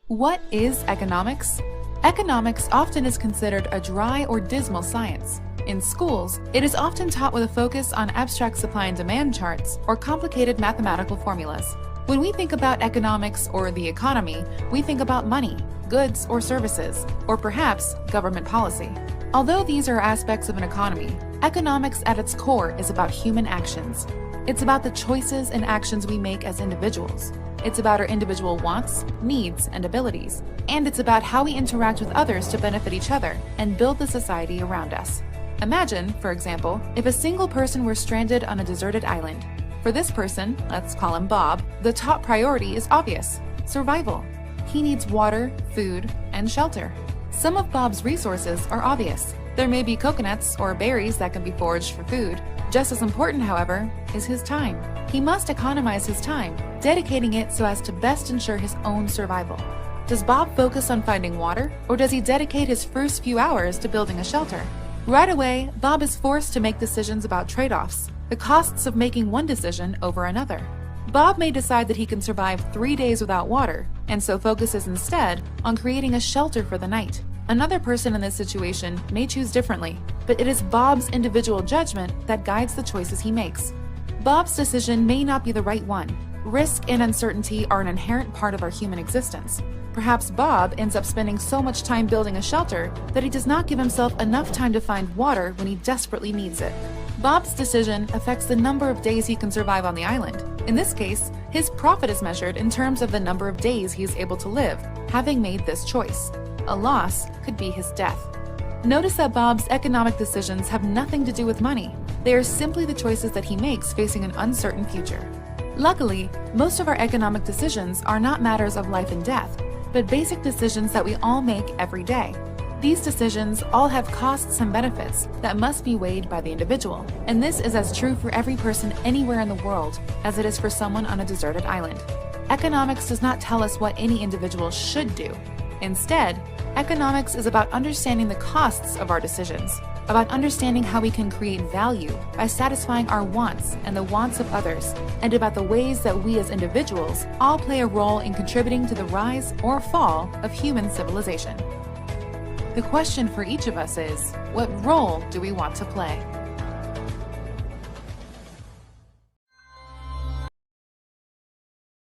What is economics? Economics often is considered a dry or dismal science. In schools, it is often taught with a focus on abstract supply and demand charts or complicated mathematical formulas. When we think about economics or the economy, we think about money, goods or services, or perhaps government policy. Although these are aspects of an economy, economics at its core is about human actions. It's about the choices and actions we make as individuals. It's about our individual wants, needs, and abilities. And it's about how we interact with others to benefit each other and build the society around us. Imagine, for example, if a single person were stranded on a deserted island. For this person, let's call him Bob, the top priority is obvious: survival. He needs water, food, and shelter. Some of Bob's resources are obvious. There may be coconuts or berries that can be foraged for food. Just as important, however, is his time. He must economize his time, dedicating it so as to best ensure his own survival. Does Bob focus on finding water, or does he dedicate his first few hours to building a shelter? Right away, Bob is forced to make decisions about trade-offs, the costs of making one decision over another. Bob may decide that he can survive 3 days without water, and so focuses instead on creating a shelter for the night. Another person in this situation may choose differently, but it is Bob's individual judgment that guides the choices he makes. Bob's decision may not be the right one. Risk and uncertainty are an inherent part of our human existence. Perhaps Bob ends up spending so much time building a shelter that he does not give himself enough time to find water when he desperately needs it. Bob's decision affects the number of days he can survive on the island. In this case, his profit is measured in terms of the number of days he is able to live, having made this choice. A loss could be his death. Notice that Bob's economic decisions have nothing to do with money. They are simply the choices that he makes facing an uncertain future. Luckily, most of our economic decisions are not matters of life and death, but basic decisions that we all make every day. These decisions all have costs and benefits that must be weighed by the individual, and this is as true for every person anywhere in the world as it is for someone on a deserted island. Economics does not tell us what any individual should do. Instead, economics is about understanding the costs of our decisions, about understanding how we can create value by satisfying our wants and the wants of others, and about the ways that we as individuals all play a role in contributing to the rise or fall of human civilization. The question for each of us is, what role do we want to play?